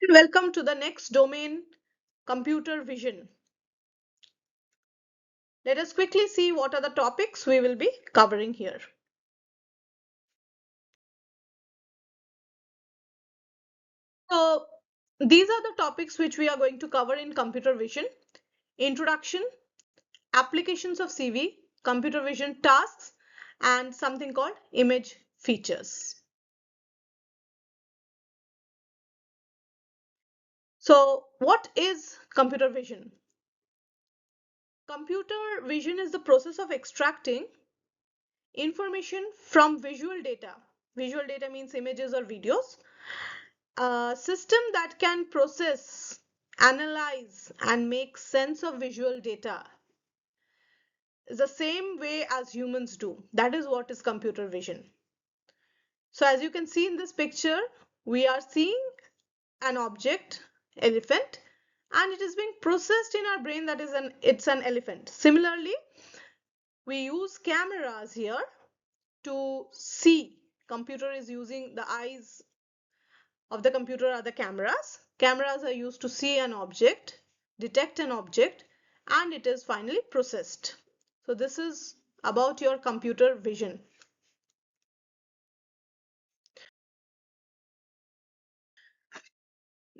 Welcome to the next domain, computer vision. Let us quickly see what are the topics we will be covering here. So, these are the topics which we are going to cover in computer vision. Introduction, applications of CV, computer vision tasks, and something called image features. So, what is computer vision? Computer vision is the process of extracting information from visual data. Visual data means images or videos. A system that can process, analyze, and make sense of visual data is the same way as humans do. That is what is computer vision. So as you can see in this picture, we are seeing an object, elephant, and it is being processed in our brain that it's an elephant. Similarly, we use cameras here to see. Computer is using the eyes of the computer are the cameras. Cameras are used to see an object, detect an object, and it is finally processed. So this is about your computer vision.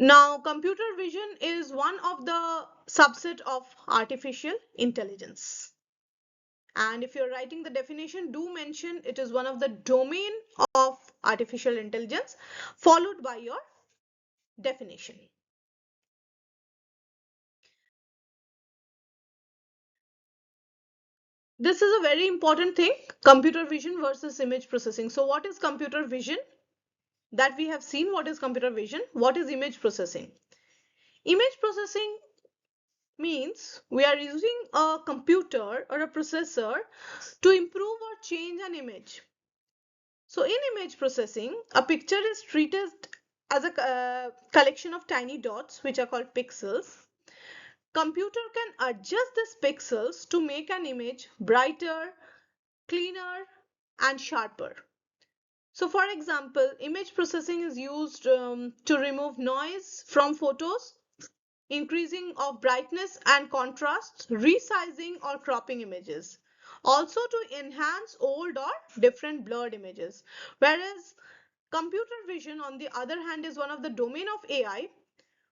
Now, computer vision is one of the subset of artificial intelligence. And if you're writing the definition, do mention it is one of the domain of artificial intelligence, followed by your definition. This is a very important thing, computer vision versus image processing. So what is computer vision? That we have seen what is computer vision. What is image processing? Image processing means we are using a computer or a processor to improve or change an image. So in image processing, a picture is treated as a collection of tiny dots, which are called pixels. Computer can adjust these pixels to make an image brighter, cleaner, and sharper. So for example, image processing is used to remove noise from photos, increasing of brightness and contrast, resizing or cropping images. Also to enhance old or different blurred images. Whereas computer vision, on the other hand, is one of the domain of AI,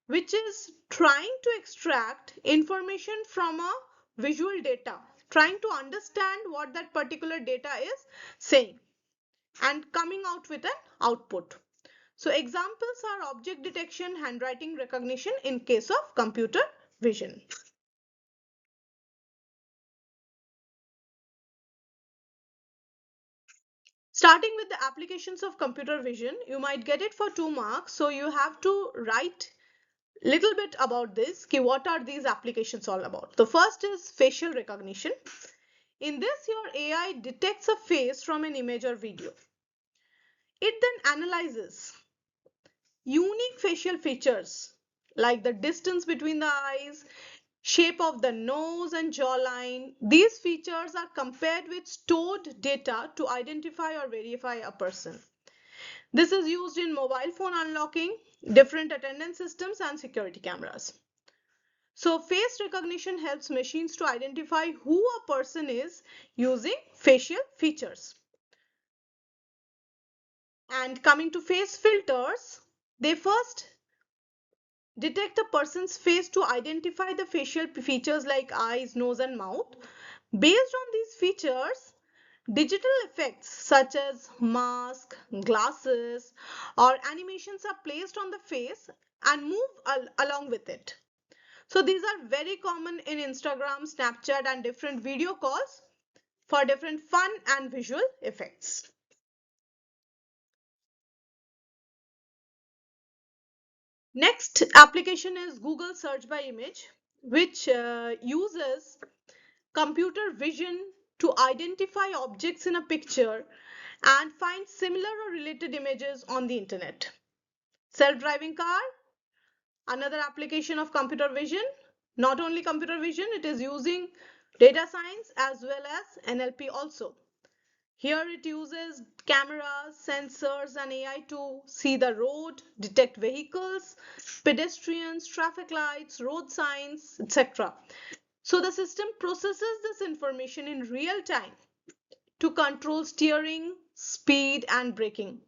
which is trying to extract information from a visual data, trying to understand what that particular data is saying and coming out with an output. So examples are object detection, handwriting recognition in case of computer vision. Starting with the applications of computer vision, you might get it for 2 marks. So you have to write little bit about this. What are these applications all about? The first is facial recognition. In this, your AI detects a face from an image or video. It then analyzes unique facial features like the distance between the eyes, shape of the nose and jawline. These features are compared with stored data to identify or verify a person. This is used in mobile phone unlocking, different attendance systems, and security cameras. So face recognition helps machines to identify who a person is using facial features. And coming to face filters, they first detect a person's face to identify the facial features like eyes, nose, and mouth. Based on these features, digital effects such as mask, glasses, or animations are placed on the face and move along with it. So these are very common in Instagram, Snapchat, and different video calls for different fun and visual effects. Next application is Google search by image, which uses computer vision to identify objects in a picture and find similar or related images on the internet. Self-driving car, another application of computer vision. Not only computer vision, it is using data science as well as NLP also. Here it uses cameras, sensors, and AI to see the road, detect vehicles, pedestrians, traffic lights, road signs, etc. So the system processes this information in real time to control steering, speed, and braking.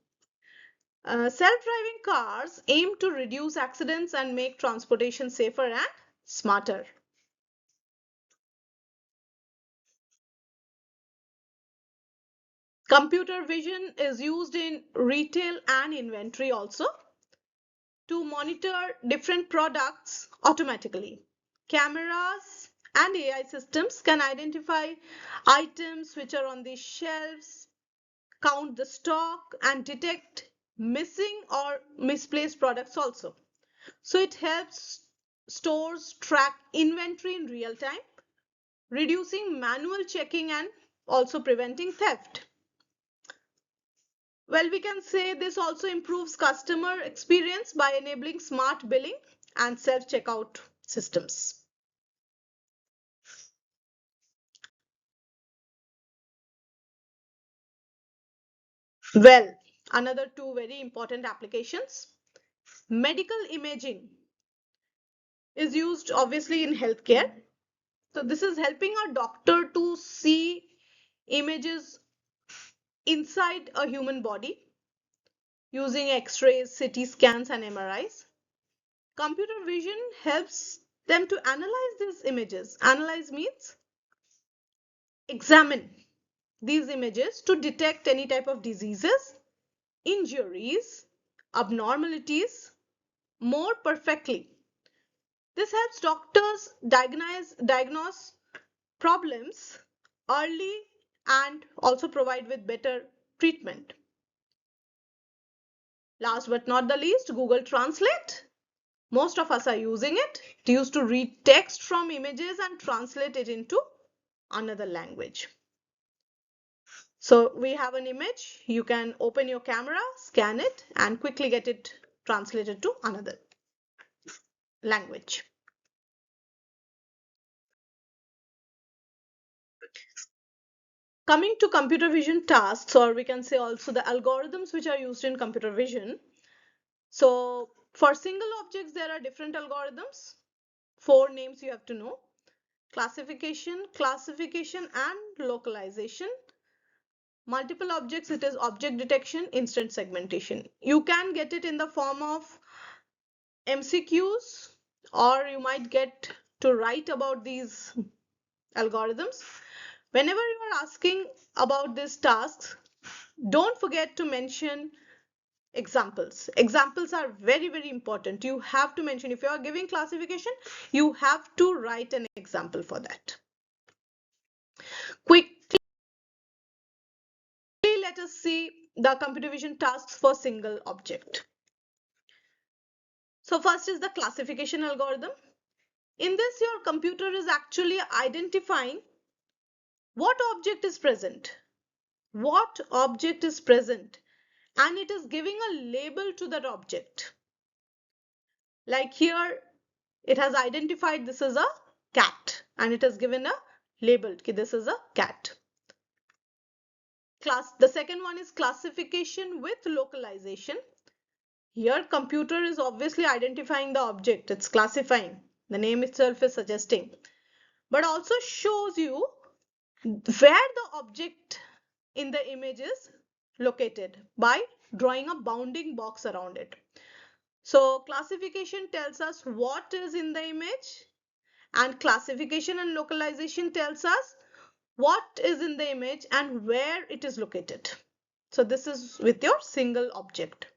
Self-driving cars aim to reduce accidents and make transportation safer and smarter. Computer vision is used in retail and inventory also to monitor different products automatically. Cameras and AI systems can identify items which are on the shelves, count the stock, and detect missing or misplaced products also. So it helps stores track inventory in real time, reducing manual checking and also preventing theft. Well, we can say this also improves customer experience by enabling smart billing and self-checkout systems. Well, another two very important applications. Medical imaging is used obviously in healthcare. So this is helping a doctor to see images inside a human body using X-rays, CT scans, and MRIs. Computer vision helps them to analyze these images. Analyze means examine these images to detect any type of diseases, injuries, abnormalities more perfectly. This helps doctors diagnose problems early and also provide with better treatment. Last but not the least, Google Translate. Most of us are using it. It used to read text from images and translate it into another language. So we have an image. You can open your camera, scan it, and quickly get it translated to another language. Coming to computer vision tasks, or we can say also the algorithms which are used in computer vision. So for single objects, there are different algorithms. Four names you have to know: classification, and localization. Multiple objects, it is object detection, instant segmentation. You can get it in the form of MCQs, or you might get to write about these algorithms. Whenever you are asking about these tasks, don't forget to mention examples. Examples are very, very important. You have to mention, if you are giving classification, you have to write an example for that. Quickly, let us see the computer vision tasks for single object. So first is the classification algorithm. In this, your computer is actually identifying what object is present. What object is present, and it is giving a label to that object. Like here, it has identified this is a cat and it has given a label. This is a cat. The second one is classification with localization. Here, computer is obviously identifying the object. It's classifying. The name itself is suggesting, but also shows you where the object in the image is located by drawing a bounding box around it. So classification tells us what is in the image, and classification and localization tells us what is in the image and where it is located. So this is with your single object.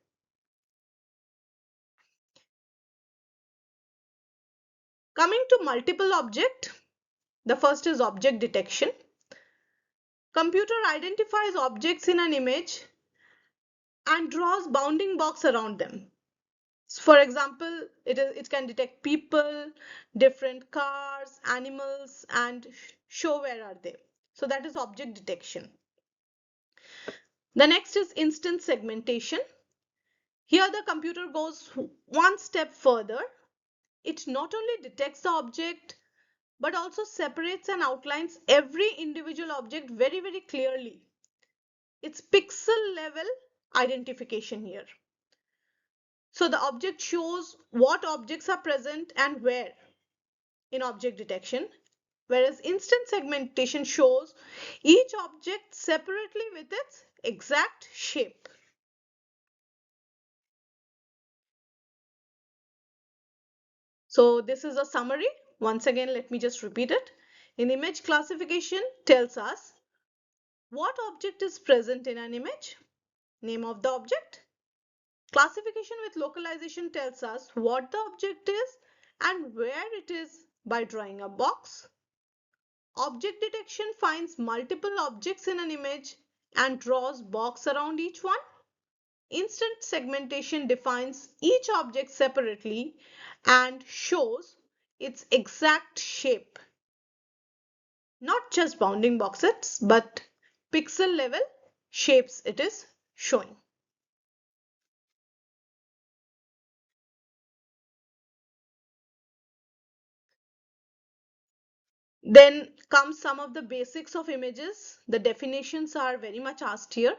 Coming to multiple object, the first is object detection. Computer identifies objects in an image and draws bounding box around them. For example, it can detect people, different cars, animals, and show where are they. So that is object detection. The next is instant segmentation. Here the computer goes one step further. It not only detects the object, but also separates and outlines every individual object very, very clearly. It's pixel level identification here. So the object shows what objects are present and where in object detection, whereas instant segmentation shows each object separately with its exact shape. So this is a summary. Once again, let me just repeat it. In image classification tells us what object is present in an image, name of the object. Classification with localization tells us what the object is and where it is by drawing a box. Object detection finds multiple objects in an image and draws box around each one. Instant segmentation defines each object separately and shows its exact shape. Not just bounding boxes, but pixel level shapes it is showing. Then comes some of the basics of images. The definitions are very much asked here.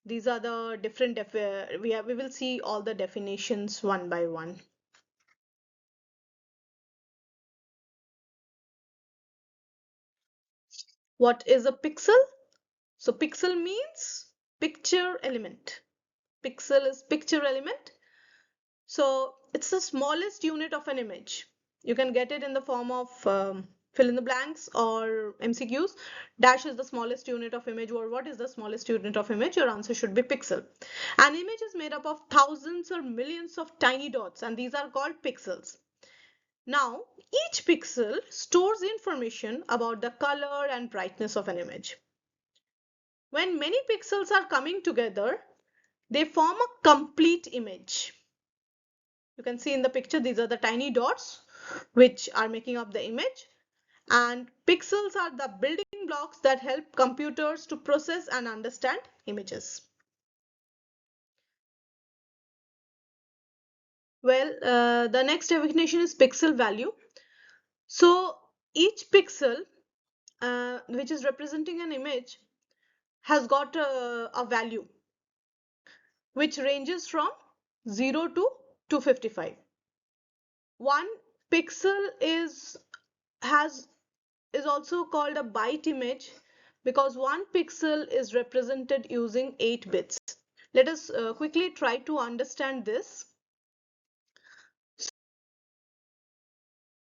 These are the different, we will see all the definitions one by one. What is a pixel? So pixel means picture element. Pixel is picture element. So it's the smallest unit of an image. You can get it in the form of fill in the blanks or MCQs. Dash is the smallest unit of image, or what is the smallest unit of image? Your answer should be pixel. An image is made up of thousands or millions of tiny dots, and these are called pixels. Now, each pixel stores information about the color and brightness of an image. When many pixels are coming together, they form a complete image. You can see in the picture, these are the tiny dots which are making up the image, and pixels are the building blocks that help computers to process and understand images. Well, the next definition is pixel value. So each pixel which is representing an image has got a value which ranges from 0 to 255. One pixel is also called a byte image because one pixel is represented using 8 bits. Let us quickly try to understand this.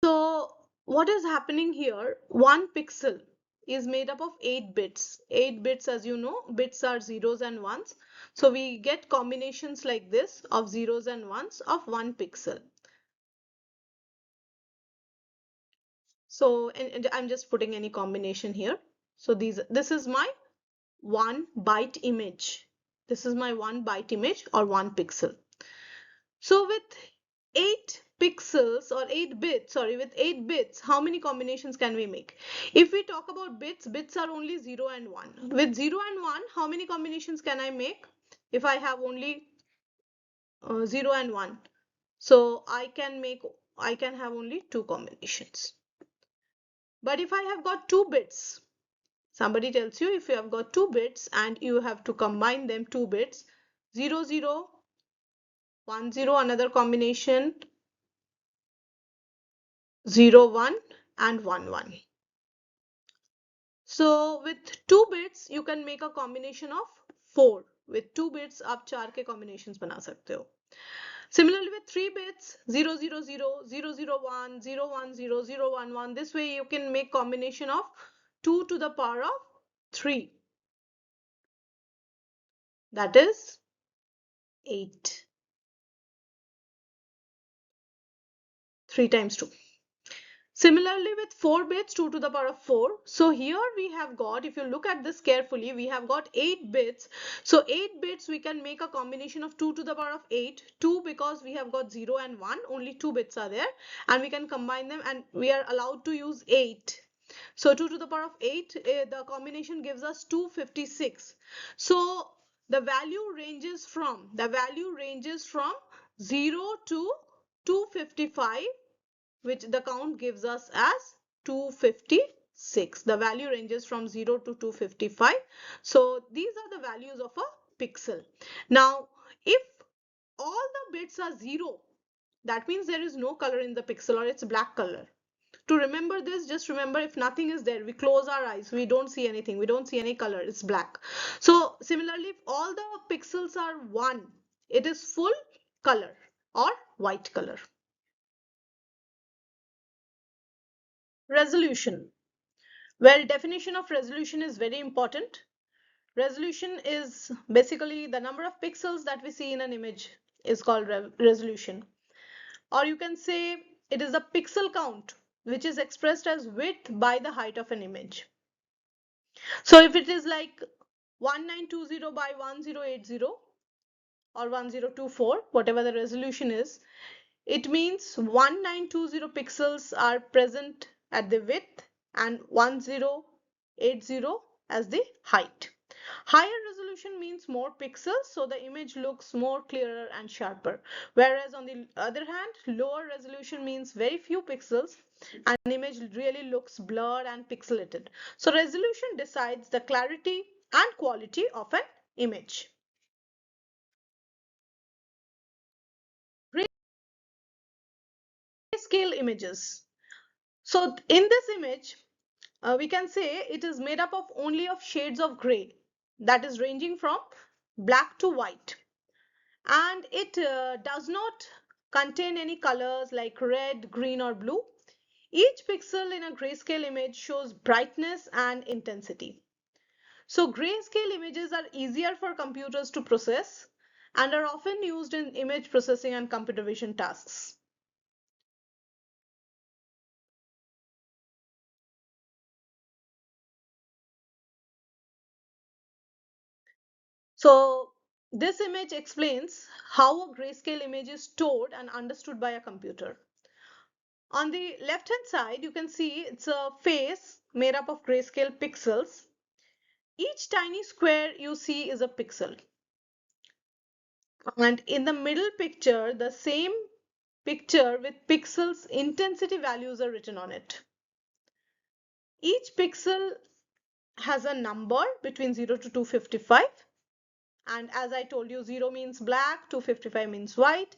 So what is happening here? One pixel is made up of 8 bits. 8 bits, as you know, bits are zeros and ones. So we get combinations like this of zeros and ones of one pixel. So and I'm just putting any combination here. So this is my 1 byte image. This is my 1 byte image or 1 pixel. So with 8 pixels or 8 bits, sorry, with 8 bits, how many combinations can we make? If we talk about bits, bits are only 0 and 1. With 0 and 1, how many combinations can I make if I have only 0 and 1? So I can have only 2 combinations. But if I have got 2 bits, somebody tells you if you have got 2 bits and you have to combine them, 2 bits, 0, 0, 1, 0, another combination, 0, 1 and 1, 1. So with 2 bits, you can make a combination of 4. With 2 bits, आप 4 के combinations बना सकते हो. Similarly, with 3 bits, 0, 0, 0, 0, 0, 1, 0, 1, 0, 0, 1, 1. This way you can make combination of 2 to the power of 3. That is 8. 3 times 2. Similarly, with 4 bits, 2 to the power of 4. So here we have got, if you look at this carefully, we have got 8 bits. So 8 bits, we can make a combination of 2 to the power of 8. 2 because we have got 0 and 1, only 2 bits are there. And we can combine them and we are allowed to use 8. So 2 to the power of 8, the combination gives us 256. So the value ranges from 0 to 255, which the count gives us as 256. 6. The value ranges from 0 to 255. So these are the values of a pixel. Now, if all the bits are 0, that means there is no color in the pixel, or it's black color. To remember this, just remember, if nothing is there, we close our eyes, we don't see anything, we don't see any color, it's black. So similarly, if all the pixels are 1, it is full color or white color. Resolution. Well, definition of resolution is very important. Resolution is basically the number of pixels that we see in an image is called resolution. Or you can say it is the pixel count, which is expressed as width by the height of an image. So if it is like 1920 by 1080 or 1024, whatever the resolution is, it means 1920 pixels are present at the width and 1080 as the height. Higher resolution means more pixels, so the image looks more clearer and sharper. Whereas on the other hand, lower resolution means very few pixels and image really looks blurred and pixelated. So resolution decides the clarity and quality of an image. Grayscale images. So in this image, we can say it is made up of only of shades of gray, that is ranging from black to white, and it does not contain any colors like red, green or blue. Each pixel in a grayscale image shows brightness and intensity. So grayscale images are easier for computers to process and are often used in image processing and computer vision tasks. So this image explains how a grayscale image is stored and understood by a computer. On the left hand side, you can see it's a face made up of grayscale pixels. Each tiny square you see is a pixel. And in the middle picture, the same picture with pixels intensity values are written on it. Each pixel has a number between 0 to 255. And as I told you, 0 means black, 255 means white.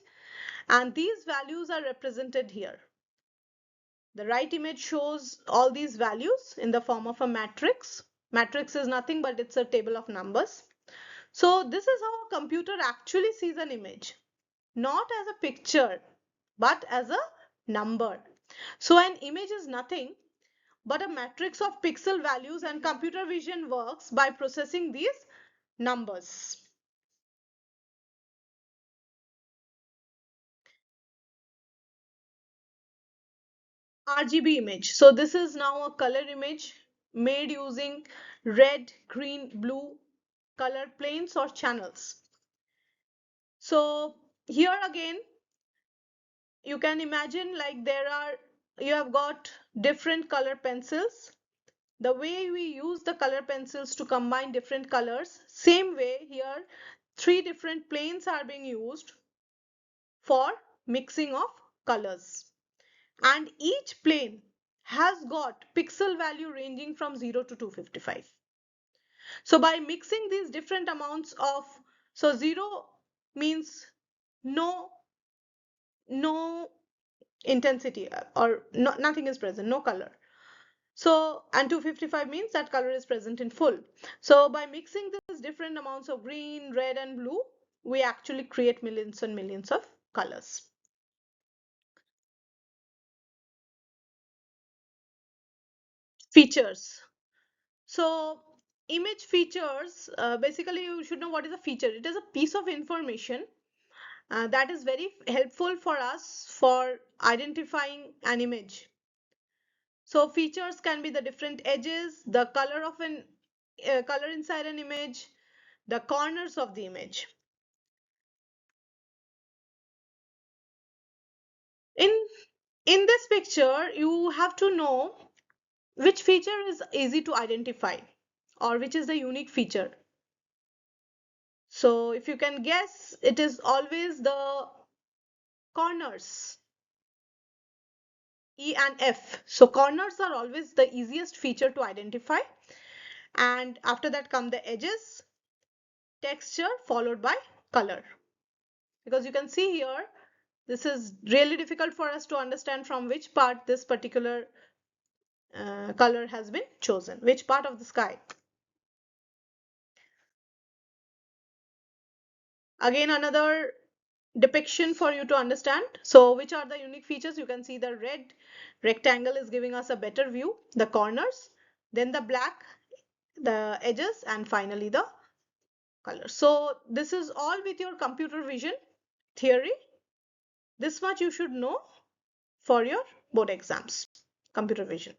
And these values are represented here. The right image shows all these values in the form of a matrix. Matrix is nothing but it's a table of numbers. So this is how a computer actually sees an image, not as a picture, but as a number. So an image is nothing but a matrix of pixel values, and computer vision works by processing these numbers. RGB image. So this is now a color image made using red, green, blue color planes or channels. So here again, you can imagine like you have got different color pencils. The way we use the color pencils to combine different colors, same way here, 3 different planes are being used for mixing of colors. And each plane has got pixel value ranging from 0 to 255. So by mixing these different amounts of, so 0 means no intensity, or nothing is present, no color. So, and 255 means that color is present in full. So by mixing these different amounts of green, red and blue, we actually create millions and millions of colors. Features. So image features, basically you should know what is a feature. It is a piece of information that is very helpful for us for identifying an image. So features can be the different edges, the color of an color inside an image, the corners of the image. In in this picture, you have to know which feature is easy to identify or which is the unique feature. So if you can guess, it is always the corners. E and F. So corners are always the easiest feature to identify. And after that come the edges, texture, followed by color. Because you can see here, this is really difficult for us to understand from which part this particular color has been chosen, which part of the sky. Again, another depiction for you to understand. So which are the unique features? You can see the red rectangle is giving us a better view, the corners, then the black, the edges, and finally the color. So this is all with your computer vision theory. This much you should know for your board exams, computer vision.